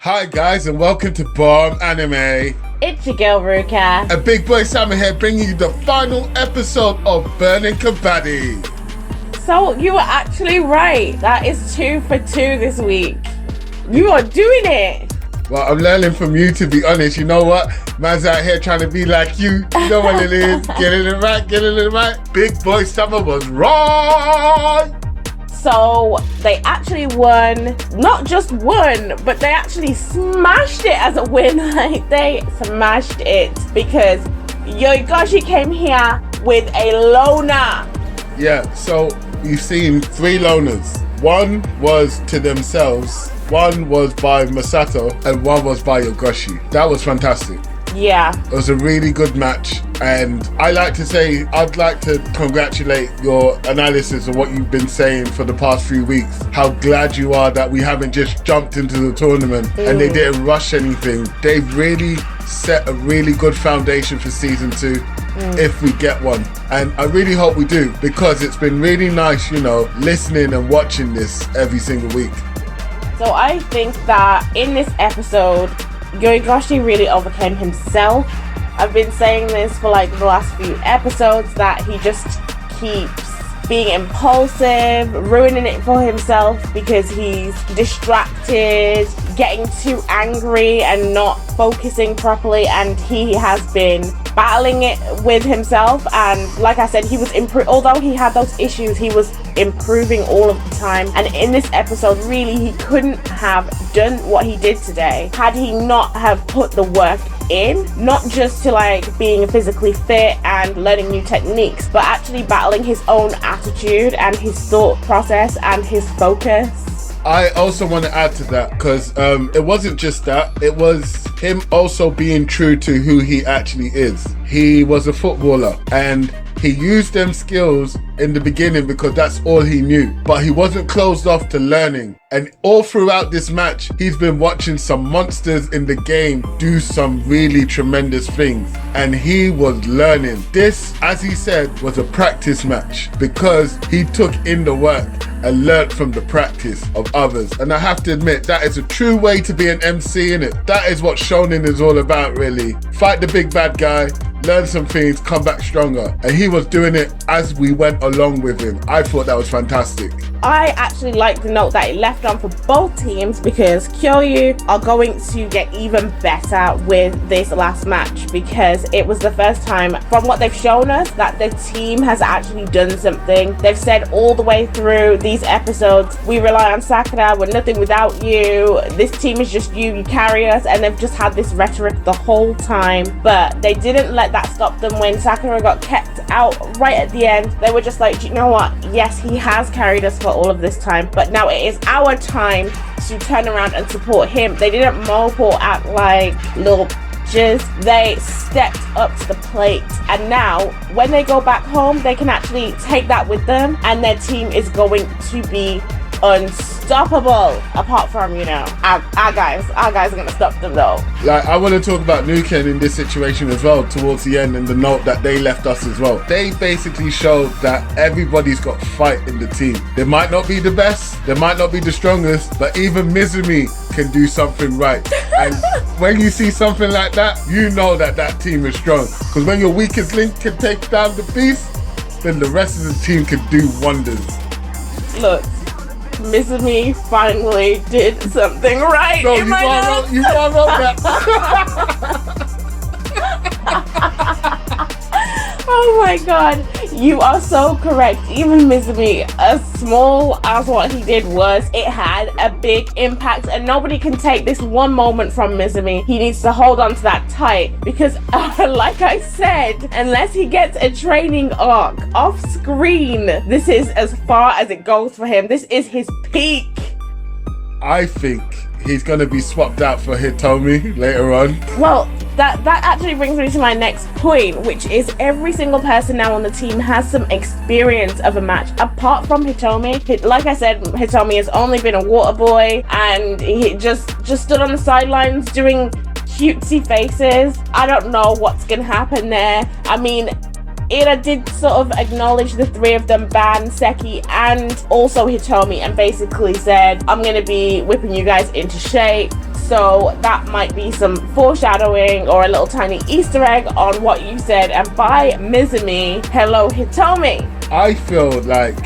Hi guys, and welcome to Bomb Anime. It's your girl Ruka. And Big Boy Sammy here, bringing you the final episode of Burning Kabaddi. So you were actually right. That is 2 for 2 this week. You are doing it. Well, I'm learning from you, to be honest. You know what? Man's out here trying to be like you. You know what it is. Getting it right. Big Boy Summer was right. So they actually won, not just won, but they actually smashed it as a win. Like, they smashed it because Yoigoshi came here with a loner. Yeah, so you've seen 3 loners. One was to themselves, one was by Masato, and one was by Yoigoshi. That was fantastic. Yeah. It was a really good match, and I'd like to congratulate your analysis of what you've been saying for the past few weeks. How glad you are that we haven't just jumped into the tournament and they didn't rush anything. They've really set a really good foundation for season 2 if we get one. And I really hope we do, because it's been really nice, listening and watching this every single week. So I think that in this episode, Yoigoshi really overcame himself. I've been saying this for like the last few episodes, that he just keeps being impulsive, ruining it for himself because he's distracted, getting too angry and not focusing properly, and he has been battling it with himself. And like I said, he was although he had those issues, he was improving all of the time. And in this episode, really, he couldn't have done what he did today had he not have put the work in, not just to like being physically fit and learning new techniques, but actually battling his own attitude and his thought process and his focus. I also want to add to that, because it wasn't just that, it was him also being true to who he actually is. He was a footballer and he used them skills in the beginning because that's all he knew, but he wasn't closed off to learning. And all throughout this match, he's been watching some monsters in the game do some really tremendous things, and he was learning. This, as he said, was a practice match because he took in the work and learnt from the practice of others. And I have to admit, that is a true way to be an MC, innit? That is what shonen is all about, really. Fight the big bad guy, learn some things, come back stronger. And he was doing it as we went along with him. I thought that was fantastic. I actually like the note that it left on for both teams, because Kyoryu are going to get even better with this last match, because it was the first time from what they've shown us that the team has actually done something. They've said all the way through these episodes, we rely on Sakura, we're nothing without you, this team is just you carry us, and they've just had this rhetoric the whole time. But they didn't let that stop them when Sakura got kept out right at the end. They were just like, you know what, yes, he has carried us for all of this time, but now it is our time to turn around and support him. They didn't mope or act like little bitches. They stepped up to the plate, and now when they go back home, they can actually take that with them, and their team is going to be unstoppable. Apart from, our guys are gonna stop them though. Like, I want to talk about Nuken in this situation as well towards the end, and the note that they left us as well. They basically showed that everybody's got fight in the team. They might not be the best, they might not be the strongest, but even Mizumi can do something right. And when you see something like that, you know that that team is strong. Because when your weakest link can take down the beast, then the rest of the team can do wonders. Look, Mizumi finally did something right. No, you can't wrong that. Oh my god, you are so correct. Even Mizumi, as small as what he did was, it had a big impact, and nobody can take this one moment from Mizumi. He needs to hold on to that tight, because like I said, unless he gets a training arc off screen, this is as far as it goes for him. This is his peak. I think he's going to be swapped out for Hitomi later on. Well, that actually brings me to my next point, which is every single person now on the team has some experience of a match apart from Hitomi. Like I said, Hitomi has only been a water boy, and he just stood on the sidelines doing cutesy faces. I don't know what's gonna happen there. I mean, Ira did sort of acknowledge the three of them, Ban, Seki, and also Hitomi, and basically said, I'm gonna be whipping you guys into shape. So that might be some foreshadowing or a little tiny Easter egg on what you said. And by Mizumi, hello Hitomi. I feel like,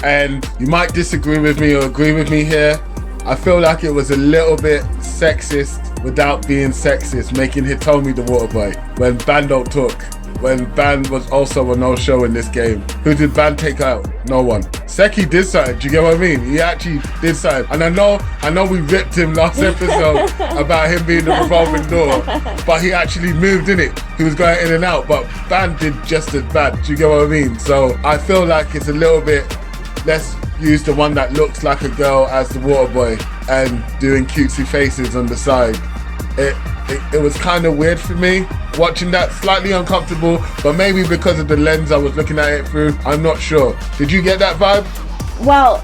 and you might disagree with me or agree with me here, I feel like it was a little bit sexist without being sexist, making Hitomi the water boy when Ban don't talk. When Ban was also a no-show in this game. Who did Ban take out? No one. Seki did something, do you get what I mean? He actually did something. And I know we ripped him last episode about him being the revolving door, but he actually moved in it. He was going in and out, but Ban did just as bad, do you get what I mean? So I feel like it's a little bit, let's use the one that looks like a girl as the water boy and doing cutesy faces on the side. It was kind of weird for me watching that, slightly uncomfortable, but maybe because of the lens I was looking at it through, I'm not sure. Did you get that vibe? Well,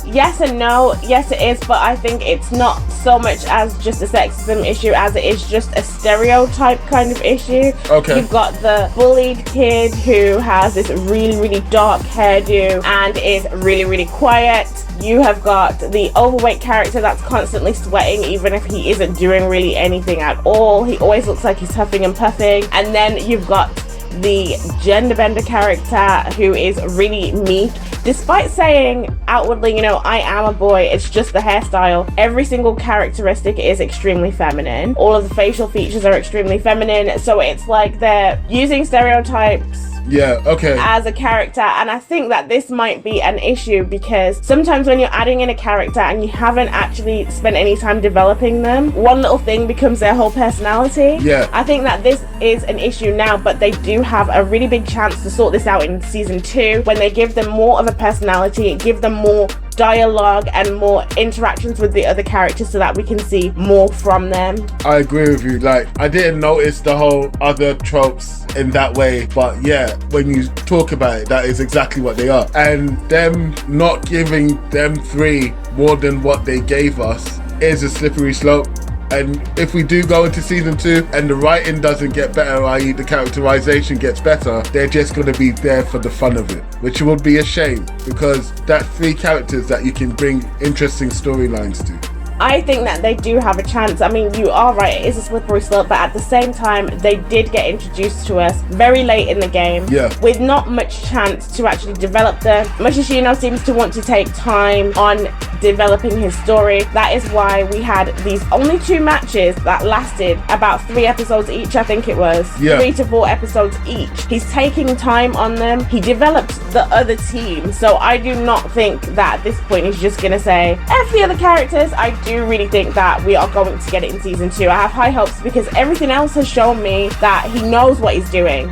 yes and no. Yes, it is, but I think it's not so much as just a sexism issue as it is just a stereotype kind of issue. Okay. You've got the bullied kid who has this really, really dark hairdo and is really, really quiet. You have got the overweight character that's constantly sweating even if he isn't doing really anything at all. He always looks like he's huffing and puffing. And then you've got the gender bender character who is really meek, despite saying outwardly, you know, I am a boy, it's just the hairstyle. Every single characteristic is extremely feminine. All of the facial features are extremely feminine, so it's like they're using stereotypes as a character. And I think that this might be an issue because sometimes when you're adding in a character and you haven't actually spent any time developing them, one little thing becomes their whole personality. I think that this is an issue now, but they do have a really big chance to sort this out in season 2 when they give them more of a personality, give them more dialogue and more interactions with the other characters so that we can see more from them. I agree with you. Like, I didn't notice the whole other tropes in that way, but yeah, when you talk about it, that is exactly what they are. And them not giving them 3 more than what they gave us is a slippery slope. And if we do go into season 2 and the writing doesn't get better, i.e. the characterization gets better, they're just going to be there for the fun of it, which would be a shame because that's 3 characters that you can bring interesting storylines to. I think that they do have a chance. I mean, you are right, it is a slippery slope, but at the same time, they did get introduced to us very late in the game with not much chance to actually develop them. Musashino seems to want to take time on developing his story. That is why we had these only 2 matches that lasted about 3 episodes each, I think it was. 3 to 4 episodes each. He's taking time on them. He developed the other team, so I do not think that at this point he's just gonna say, F the other characters. I do really think that we are going to get it in season 2. I have high hopes because everything else has shown me that he knows what he's doing.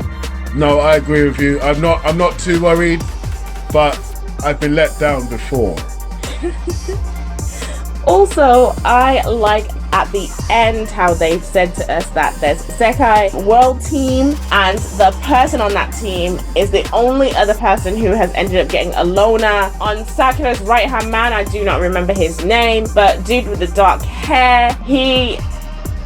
No, I agree with you. I'm not too worried, but I've been let down before. Also, I like at the end how they've said to us that there's Sekai World Team and the person on that team is the only other person who has ended up getting a loner. On Sakura's right hand man, I do not remember his name, but dude with the dark hair, he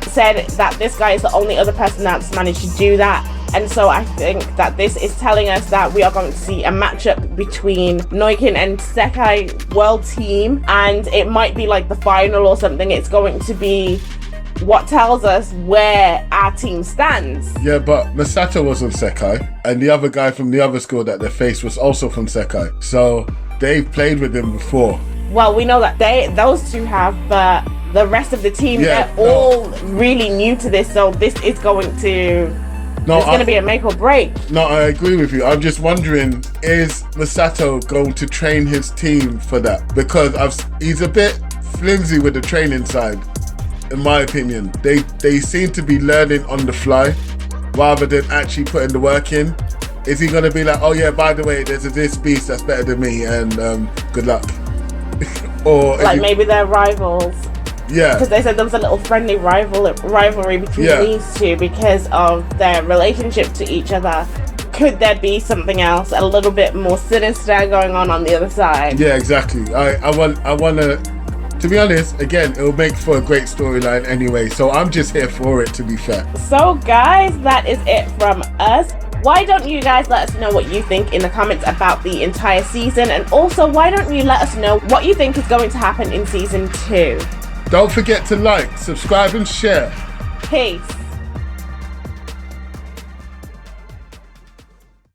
said that this guy is the only other person that's managed to do that. And so I think that this is telling us that we are going to see a matchup between Noikin and Sekai World Team, and it might be like the final or something. It's going to be what tells us where our team stands. Yeah, but Masato was on Sekai, and the other guy from the other school that they faced was also from Sekai. So they've played with him before. Well, we know that those 2 have, but the rest of the team, they're all really new to this, so this is going to... it's going to be a make or break. No, I agree with you. I'm just wondering, is Masato going to train his team for that? Because he's a bit flimsy with the training side, in my opinion. They seem to be learning on the fly rather than actually putting the work in. Is he going to be like, oh yeah, by the way, there's this beast that's better than me and good luck? or like maybe they're rivals. Yeah, because they said there was a little friendly rivalry between these two because of their relationship to each other. Could there be something else, a little bit more sinister going on the other side? Yeah, exactly. I want to be honest, again, it'll make for a great storyline anyway, so I'm just here for it, to be fair. So guys, that is it from us. Why don't you guys let us know what you think in the comments about the entire season, and also why don't you let us know what you think is going to happen in season 2? Don't forget to like, subscribe and share. Peace.